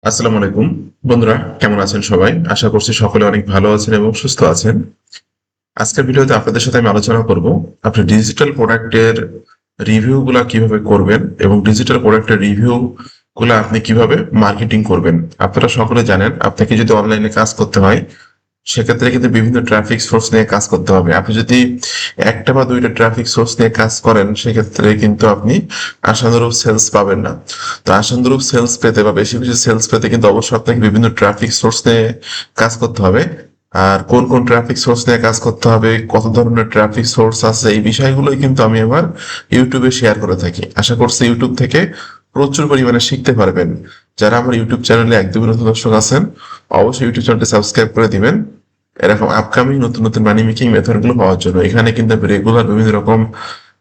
আসসালামু আলাইকুম বন্ধুরা, কেমন আছেন সবাই? আশা করছি সকলে অনেক ভালো আছেন এবং সুস্থ আছেন। আজকের ভিডিওতে আপনাদের সাথে আমি আলোচনা করব আপনি ডিজিটাল প্রোডাক্টের রিভিউ গুলা কিভাবে করবেন এবং ডিজিটাল প্রোডাক্টের রিভিউ গুলা আপনি কিভাবে মার্কেটিং করবেন। আপনারা সকলে জানেন, আপনাকে যদি অনলাইনে কাজ করতে হয় সেক্ষেত্রে কিন্তু বিভিন্ন ট্রাফিক সোর্স নিয়ে কাজ করতে হবে। আপনি যদি একটা বা দুইটা ট্রাফিক সোর্স নিয়ে কাজ করেন সেক্ষেত্রে কিন্তু আপনি আশানুরূপ সেলস পাবেন না। তো আশানুরূপ সেলস পেতে বা বেশি বেশি সেলস পেতে কিন্তু অবশ্যই আপনাকে বিভিন্ন ট্রাফিক সোর্স নিয়ে কাজ করতে হবে। আর কোন কোন ট্রাফিক সোর্স নিয়ে কাজ করতে হবে, কত ধরনের ট্রাফিক সোর্স আছে, এই বিষয়গুলোই কিন্তু আমি আমার ইউটিউবে শেয়ার করে থাকি। আশা করছি ইউটিউব থেকে প্রচুর পরিমাণে শিখতে পারবেন। যারা আমার ইউটিউব চ্যানেলে একদমই নতুন দর্শক আছেন, অবশ্যই ইউটিউব চ্যানেলটি সাবস্ক্রাইব করে দিবেন এরকম আপকামিং নতুন নতুন মানি মেকিং মেথড গুলো পাওয়ার জন্য। এখানে কিন্তু আমি রেগুলার বিভিন্ন রকম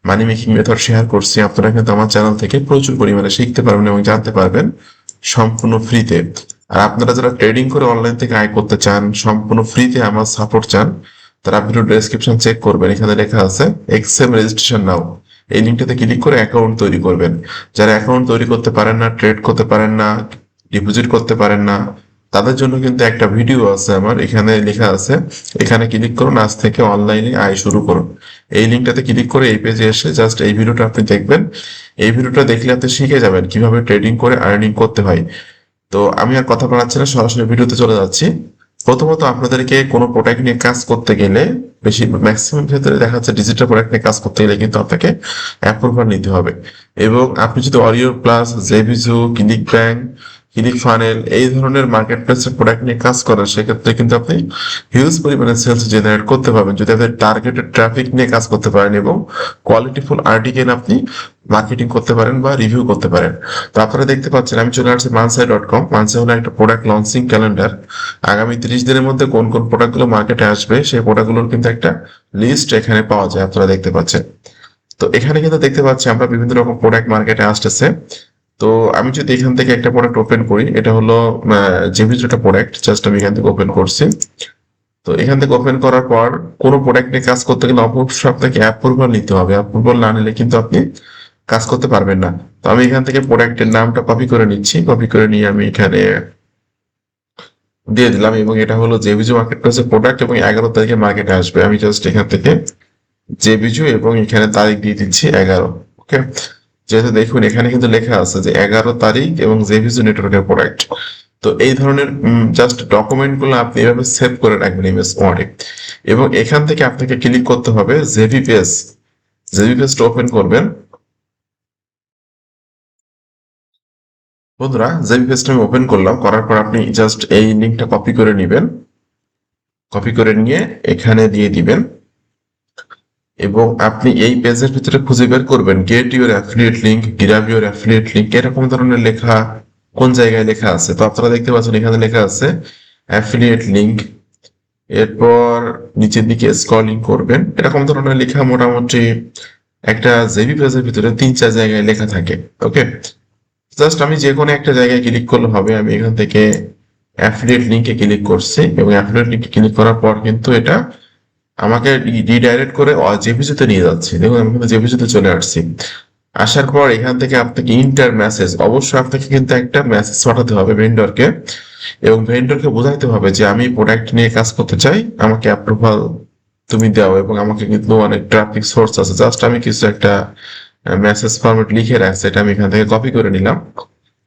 মানি মেকিং মেথড শেয়ার করছি। আপনারা কিন্তু আমার চ্যানেল থেকে প্রচুর পরিমাণে শিখতে পারবেন এবং জানতে পারবেন সম্পূর্ণ ফ্রিতে। আর আপনারা যারা ট্রেডিং করে অনলাইন থেকে আয় করতে চান, সম্পূর্ণ ফ্রিতে আমার সাপোর্ট চান, তারা ভিডিও ডেসক্রিপশন চেক করবেন, এখানে লেখা আছে এক্সএম রেজিস্ট্রেশন নাও। এই লিঙ্কটাতে ক্লিক করে অ্যাকাউন্ট তৈরি করবেন। যারা অ্যাকাউন্ট তৈরি করতে পারেন না, ট্রেড করতে পারেন না, ডিপোজিট করতে পারেন না, তাদের জন্য কিন্তু একটা ভিডিও আছে আমার, এখানে লেখা আছে এখানে ক্লিক করুন, আজ থেকে অনলাইনে আয় শুরু করুন। এই লিঙ্কটাতে ক্লিক করে এই পেজে এসে জাস্ট এই ভিডিওটা আপনি দেখবেন। এই ভিডিওটা দেখলে আপনি শিখে যাবেন কিভাবে ট্রেডিং করে আর্নিং করতে হয়। তো আমি আর কথা বাড়াচ্ছি না, সরাসরি ভিডিওতে চলে যাচ্ছি। প্রথমত আপনাদেরকে কোনো প্রোডাক্ট নিয়ে কাজ করতে গেলে, বেশি ম্যাক্সিমাম ক্ষেত্রে দেখা যাচ্ছে ডিজিটাল প্রোডাক্ট নিয়ে কাজ করতে গেলে কিন্তু আপনাকে অ্যাপ্রুভাল নিতে হবে। এবং আপনি যদি WarriorPlus, JVZoo, ClickBank, ClickFunnel এই ধরনের মার্কেট প্লেসের প্রোডাক্ট নিয়ে কাজ করেন সেক্ষেত্রে কিন্তু আপনি হিউজ পরিমাণে সেলস জেনারেট করতে পারবেন যদি আপনি টার্গেটেড ট্রাফিক নিয়ে কাজ করতে পারেন এবং কোয়ালিটিফুল আর্টিকেল আপনি মার্কেটিং করতে পারেন বা রিভিউ করতে পারেন। তো আপনারা দেখতে পাচ্ছেন আমি চলে আসছি মানসাই.com। মানসাই হলো একটা প্রোডাক্ট লঞ্চিং ক্যালেন্ডার। আগামী 30 দিনের মধ্যে কোন কোন প্রোডাক্টগুলো মার্কেটে আসবে সেই প্রোডাক্টগুলোর কিন্তু একটা লিস্ট এখানে পাওয়া যায়, আপনারা দেখতে পাচ্ছেন। তো এখানে কিন্তু দেখতে পাচ্ছি আমরা বিভিন্ন রকম প্রোডাক্ট মার্কেটে আসতেছে। তো আমি যদি এখান থেকে একটা প্রোডাক্ট ওপেন করি, এটা হলো জেভিজুটা প্রোডাক্ট, জাস্ট আমি এখান থেকে ওপেন করছি। তো এখান থেকে ওপেন করার পর কোনো প্রোডাক্ট নিয়ে কাজ করতে গেলে অবশ্যই আপনাকে অ্যাপ্রুভাল নিতে হবে। অ্যাপ্রুভাল না নিলে কিন্তু আপনি কাজ করতে পারবেন না। তো আমি এখান থেকে প্রোডাক্টের নামটা কপি করে নিচ্ছি, কপি করে নিয়ে আমি এখানে দিয়ে দিলাম এবং এটা হলো জেভিজু মার্কেট প্লেসের প্রোডাক্ট এবং 11 তারিখে মার্কেটে আসবে। আমি জাস্ট এখান থেকে জেভিজু এবং এখানে তারিখ দিয়ে দিচ্ছি 11। ওকে, যেহেতু দেখুন এখানে কিন্তু লেখা আছে যে 11 তারিখ এবং জেভিজু নেটওয়ার্কের প্রোডাক্ট। তো এই ধরনের জাস্ট ডকুমেন্ট গুলো আপনি এভাবে সেভ করে রাখবেন এমএস ওয়ার্ডে এবং এখান থেকে আপনাকে ক্লিক করতে হবে জেভি পেজ। জেভি পেজটা ওপেন করবেন। বন্ধুরা, জেভি পেজটা আমি ওপেন করলাম, করার পর আপনি জাস্ট এই লিঙ্কটা কপি করে নেবেন। কপি করে নিয়ে এখানে দিয়ে দিবেন এবং আপনি এই পেজের ভিতরে খুঁজে বের করবেন get your affiliate link, grab your affiliate link, এরকম ধরনের লেখা কোন জায়গায় লেখা আছে। তো আপনারা দেখতে পাচ্ছেন এখানে লেখা আছে অ্যাফিলিয়েট লিঙ্ক। এরপর নিচের দিকে স্ক্রলিং করবেন, এরকম ধরনের লেখা মোটামুটি একটা জেবি পেজের ভিতরে 3-4 জায়গায় লেখা থাকে। ওকে, জাস্ট আমি যে কোনো একটা জায়গায় ক্লিক করলে হবে। আমি এখান থেকে অ্যাফিলিয়েট লিঙ্কে ক্লিক করছি এবং অ্যাফিলিয়েট লিঙ্কে ক্লিক করার পর কিন্তু এটা আমাকে রিডাইরেক্ট করে জেপিজুতে নিয়ে যাচ্ছে। দেখুন আমি কিন্তু জেপিজুতে চলে আসছি। আসার পর এখান থেকে আপনাকে ইন্টার মেসেজ, অবশ্যই আপনাকে কিন্তু একটা মেসেজ পাঠাতে হবে ভেন্ডরকে এবং ভেন্ডরকে বোঝাইতে হবে যে আমি প্রোডাক্ট নিয়ে কাজ করতে চাই, আমাকে অ্যাপ্রুভাল তুমি দাও এবং আমাকে কিন্তু অনেক ট্রাফিক সোর্স আছে। জাস্ট আমি কিছু একটা মেসেজ ফরম্যাট লিখে রাখছি, এটা আমি এখান থেকে কপি করে নিলাম।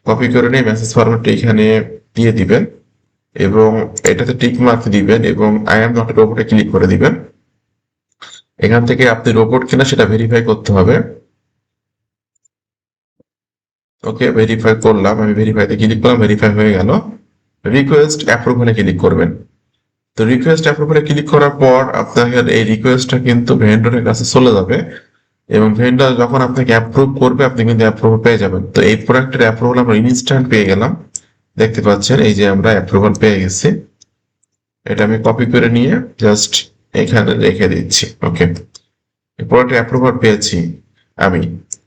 কপি করে নিয়ে মেসেজ ফরম্যাটটা এখানে দিয়ে দিবেন এবং এটাতে টিক মার্ক দিবেন এবং আই এম নট রোবটে ক্লিক করে দিবেন। এখান থেকে আপনি রোবট কিনা সেটা ভেরিফাই করতে হবে। ওকে, ভেরিফাই করলাম, আমি ভেরিফাইতে ক্লিক করলাম, ভেরিফাই হয়ে গেল। রিকোয়েস্ট অ্যাপ্রুভালে ক্লিক করবেন। তো রিকোয়েস্ট অ্যাপ্রুভালে ক্লিক করার পর আপনাকে এই রিকোয়েস্টটা কিন্তু ভেন্ডরের কাছে চলে যাবে এবং ভেন্ডর যখন আপনাকে অ্যাপ্রুভ করবে আপনি কিন্তু অ্যাপ্রুভাল পেয়ে যাবেন। তো এই প্রোডাক্টের অ্যাপ্রুভাল আমরা ইনস্ট্যান্ট পেয়ে গেলাম, দেখতে পাচ্ছেন এই যে আমরা অ্যাপ্রুভাল পেয়ে গেছি। এটা আমি কপি করে নিয়ে জাস্ট এখানে রেখে দিচ্ছি। ওকে, প্রোডাক্ট অ্যাপ্রুভাল পেয়েছি আমি।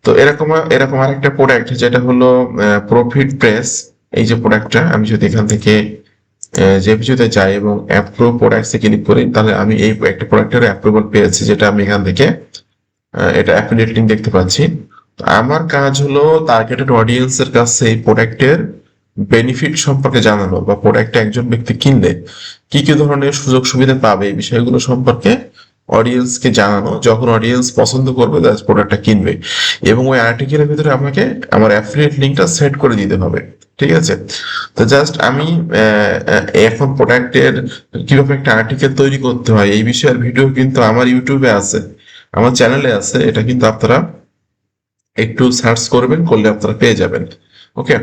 তো এরকম এরকম আরেকটা প্রোডাক্ট যেটা হলো প্রফিট প্রেস। এই যে প্রোডাক্টটা আমি যদি এখান থেকে যে কিছুতে যাই এবং অ্যাপ্রুভ প্রোডাক্টসে ক্লিক করি তাহলে আমি এই একটা প্রোডাক্টের অ্যাপ্রুভাল পেয়েছি, যেটা আমি এখান থেকে এটা অ্যাফিলিয়েট লিংক দেখতে পাচ্ছি। তো আমার কাজ হলো টার্গেটেড অডিয়েন্সের কাছে এই প্রোডাক্টের বেনিফিট সম্পর্কে জানানো বা প্রোডাক্টটা একজন ব্যক্তি কিনলে কি কি ধরনের সুযোগ সুবিধা পাবে এই বিষয়গুলো সম্পর্কে অডিয়েন্সকে জানানো। যখন অডিয়েন্স পছন্দ করবে প্রোডাক্টটা কিনবে, এবং ওই আর্টিকেলের ভিতরে আমাকে আমার অ্যাফিলিয়েট লিঙ্কটা সেট করে দিতে হবে। ঠিক আছে, তো জাস্ট আমি এখন প্রোডাক্টের কিভাবে একটা আর্টিকেল তৈরি করতে হয় এই বিষয়ের ভিডিও কিন্তু আমার ইউটিউবে আছে, আমার চ্যানেলে আছে। এটা কিন্তু আপনারা একটু সার্চ করবেন, করলে আপনারা পেয়ে যাবেন। ওকে,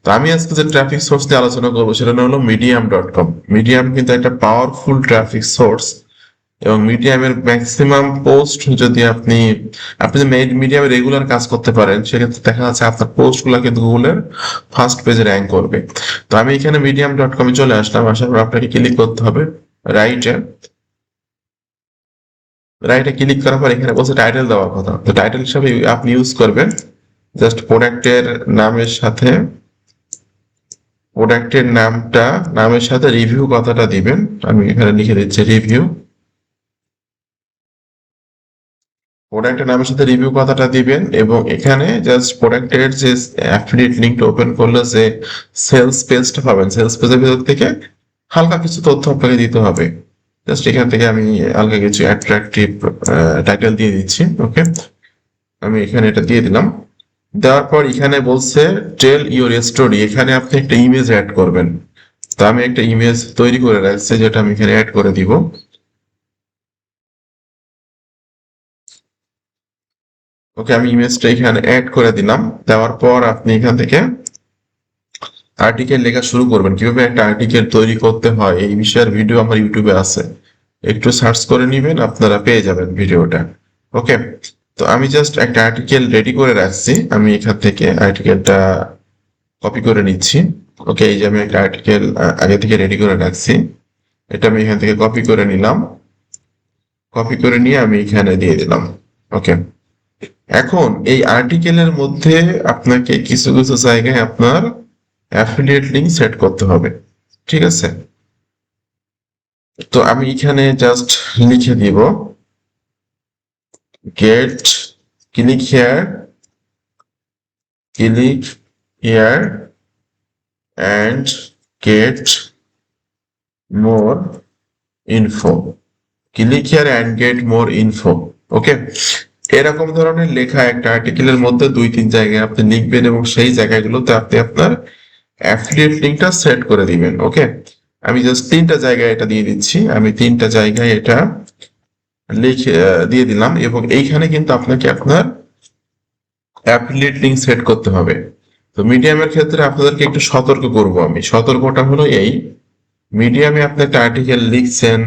তো আমি আজকে যে ট্রাফিক সোর্স নিয়ে আলোচনা করবো সেটা হলো medium.com। মিডিয়াম কিন্তু একটা পাওয়ারফুল ট্রাফিক সোর্স, এবং মিডিয়ামের ম্যাক্সিমাম পোস্ট যদি আপনি আপনি মিডিয়ামে রেগুলার কাজ করতে পারেন, সেক্ষেত্রে দেখা যাচ্ছে আপনার পোস্টগুলো কিন্তু গুগলের ফার্স্ট পেজে র্যাঙ্ক করবে। তো আমি এখানে medium.com-এ চলে আসলাম। আসার পর আপনাকে ক্লিক করতে হবে রাইটে। রাইটে ক্লিক করার পর এখানে বলছে টাইটেল দেওয়ার কথা। তো টাইটেল হিসাবে আপনি ইউজ করবেন জাস্ট প্রোডাক্টের নামের সাথে রিভিউ কথাটা দিবেন। আমি এখানে লিখে দিচ্ছি রিভিউ। প্রোডাক্টের নামের সাথে রিভিউ কথাটা দিবেন, এবং এখানে জাস্ট প্রোডাক্টের যে অ্যাফিলিয়েট লিঙ্কটা ওপেন করলে যে সেলস পেজটা পাবেন, সেলস পেজের ভিতর থেকে হালকা কিছু তথ্য আপনাকে দিতে হবে। জাস্ট এখান থেকে আমি হালকা কিছু অ্যাট্রাকটিভ টাইটেল দিয়ে দিচ্ছি। ওকে, আমি এখানে এটা দিয়ে দিলাম। দেওয়ার পর এখানে বলছে টেল ইউর স্টোরি। এখানে আপনি একটা ইমেজ অ্যাড করবেন। তো আমি একটা ইমেজ তৈরি করে রাখছি, যেটা আমি এখানে অ্যাড করে দিব। ওকে, আমি ইমেজটা এখানে অ্যাড করে দিলাম। দেওয়ার পর আপনি এখান থেকে আর্টিকেল লেখা শুরু করবেন। কিভাবে একটা আর্টিকেল তৈরি করতে হয় এই বিষয়ের ভিডিও আমার ইউটিউবে আছে, একটু সার্চ করে নিবেন, আপনারা পেয়ে যাবেন ভিডিওটা। ওকে, তো আমি জাস্ট একটা আর্টিকেল রেডি করে রাখছি। আমি এখান থেকে আর্টিকেলটা কপি করে নিচ্ছি। ওকে, এই যে আমি একটা আর্টিকেল আগে থেকে রেডি করে রাখছি, এটা আমি এখান থেকে কপি করে নিলাম। কপি করে নিয়ে আমি এখানে দিয়ে দিলাম। ওকে, এখন এই আর্টিকেলের মধ্যে আপনাকে কিছু কিছু জায়গায় আপনার অ্যাফিলিয়েট লিঙ্ক সেট করতে হবে। ঠিক আছে, তো আমি এখানে জাস্ট লিখে দিব get click here and get more info. Click here and get more info. Okay, এরকম ধরনের লেখা একটা আর্টিকেলের মধ্যে 2-3 জায়গায় আপনি লিখবেন, এবং সেই জায়গাগুলোতে আপনি আপনার অ্যাফিলিয়েট লিঙ্কটা সেট করে দিবেন। ওকে, আমি জাস্ট 3টা জায়গায় এটা দিয়ে দিচ্ছি। আমি 3টা জায়গায় এটা লিখে দিয়ে দিলাম, এবং এইখানে কিন্তু আপনাকে আপনার অ্যাফিলিয়েট লিঙ্ক সেট করতে হবে। তো মিডিয়ামের ক্ষেত্রে আপনাদেরকে একটু সতর্ক করব আমি। সতর্কটা হলো এই, মিডিয়ামে আপনি একটা আর্টিকেল লিখছেন,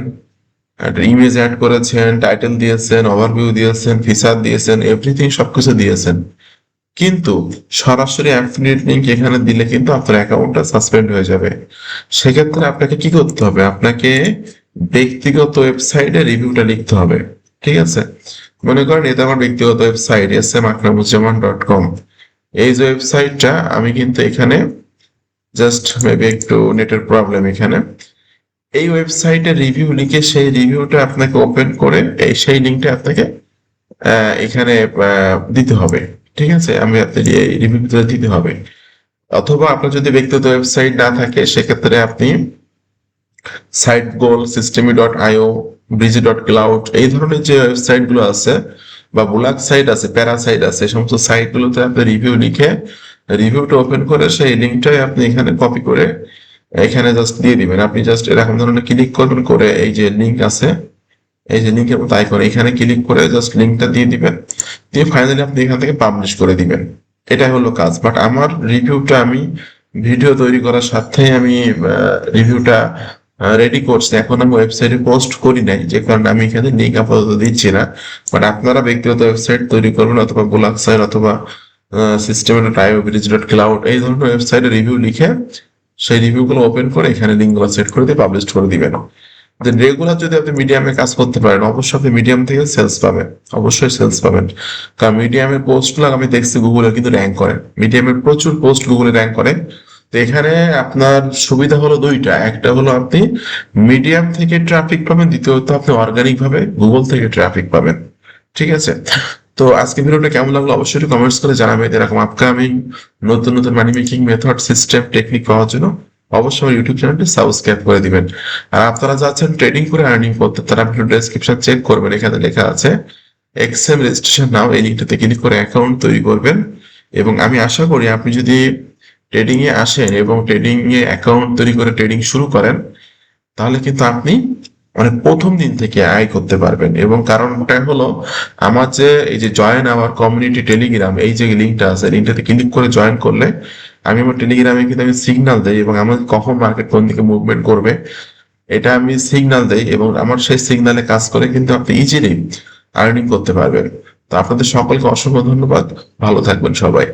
একটা ইমেজ অ্যাড করেছেন, টাইটেল দিয়েছেন, ওভারভিউ দিয়েছেন, ফিচার দিয়েছেন, এভরিথিং সবকিছু দিয়েছেন, কিন্তু সরাসরি অ্যাফিলিয়েট লিঙ্ক এখানে দিলে কিন্তু আপনার অ্যাকাউন্টটা সাসপেন্ড হয়ে যাবে। সেক্ষেত্রে আপনাকে কি করতে হবে, আপনাকে ব্যক্তিগত ওয়েবসাইটে রিভিউটা লিখতে হবে। ঠিক আছে, মনে করেন এটা আমার ব্যক্তিগত ওয়েবসাইট smAkramuzzaman.com। এই যে ওয়েবসাইটটা, আমি কিন্তু এখানে জাস্ট মেবি একটু নেটের প্রবলেম এখানে, এই ওয়েবসাইটে রিভিউ লিখে সেই রিভিউটা আপনাকে ওপেন করে সেই লিঙ্কটা আপনাকে এখানে দিতে হবে। ঠিক আছে, আমি আপনার এই রিভিউ ভিতরে দিতে হবে। অথবা আপনার যদি ব্যক্তিগত ওয়েবসাইট না থাকে, সেক্ষেত্রে আপনি সাইট গোল, systemy.io, breezy.cloud এই ধরনের যে ওয়েবসাইট গুলো আছে, বা ব্লগ সাইট আছে, প্যারাসাইট আছে, এই সমস্ত সাইট গুলোতে আপনি রিভিউ লিখে রিভিউটা ওপেন করে সেই লিঙ্কটাই আপনি এখানে কপি করে এখানে জাস্ট দিয়ে দিবেন। আপনি জাস্ট এরকম ধরনের ক্লিক করবেন, করে এই যে লিঙ্ক আছে, এই যে লিঙ্কের মতো আইকন, এখানে ক্লিক করে জাস্ট লিঙ্কটা দিয়ে দিবেন, দিয়ে ফাইনালি আপনি এখান থেকে পাবলিশ করে দিবেন। এটাই হলো কাজ। বাট আমার রিভিউটা আমি ভিডিও তৈরি করার সাথে আমি রিভিউটা রেডি করছি, এখন আমি ওয়েবসাইটে পোস্ট করি নাই, যে কারণে আমি এখানে লিঙ্ক আপাতত দিচ্ছি না। বাট আপনারা ব্যক্তিগত ওয়েবসাইট তৈরি করবেন, অথবা ব্লগ সাইট, অথবা systemy.io, breezy.cloud এই ধরনের ওয়েবসাইটে রিভিউ লিখে সেই রিভিউগুলো ওপেন করে এখানে লিঙ্কগুলো সেট করে দিয়ে পাবলিশ করে দিবেন। রেগুলার যদি আপনি মিডিয়ামে কাজ করতে পারেন, অবশ্যই আপনি মিডিয়াম থেকে সেলস পাবেন, অবশ্যই সেলস পাবেন। কারণ মিডিয়ামের পোস্টগুলো আমি দেখছি গুগলে কিন্তু র্যাঙ্ক করে, মিডিয়ামের প্রচুর পোস্ট গুগলে র্যাঙ্ক করে। তো এখানে আপনার সুবিধা হলো 2টা। একটা হলো আপনি মিডিয়াম থেকে ট্রাফিক পাবেন, দ্বিতীয়ত আপনি অর্গানিক ভাবে গুগল থেকে ট্রাফিক পাবেন। ঠিক আছে, তো আজকে ভিডিওটা কেমন লাগলো অবশ্যই কমেন্টস করে জানাবেন। এরকম আপকামিং নতুন নতুন money making method, system, technique পাওয়ার জন্য অবশ্যই আমার ইউটিউব চ্যানেলটি সাবস্ক্রাইব করে দিবেন। আর আপনারা যাচ্ছেন ট্রেডিং করে আর্নিং করতে, তারা ভিডিও ডেসক্রিপশন চেক করবেন, এখানে লেখা আছে এক্সএম রেজিস্ট্রেশন নাও, এই লিঙ্কটাতে ক্লিক করে অ্যাকাউন্ট তৈরি করবেন। এবং আমি আশা করি আপনি যদি ট্রেডিং এ আসেন এবং ট্রেডিং এ অ্যাকাউন্ট তৈরি করে ট্রেডিং শুরু করেন, তাহলে কিন্তু আপনি মানে প্রথম দিন থেকে আয় করতে পারবেন। এবং কারণটা হলো আমার যে এই যে জয়েন আওয়ার কমিউনিটি টেলিগ্রাম, এই যে লিঙ্কটা আছে, লিঙ্কটাতে ক্লিক করে জয়েন করলে আমি আমার টেলিগ্রামে কিন্তু আমি সিগন্যাল দেই এবং আমার কখন মার্কেট কোন দিকে মুভমেন্ট করবে এটা আমি সিগন্যাল দেই, এবং আমার সেই সিগন্যালে কাজ করে কিন্তু আপনি ইজিলি আর্নিং করতে পারবেন। তো আপনাদের সকলকে অসংখ্য ধন্যবাদ, ভালো থাকবেন সবাই।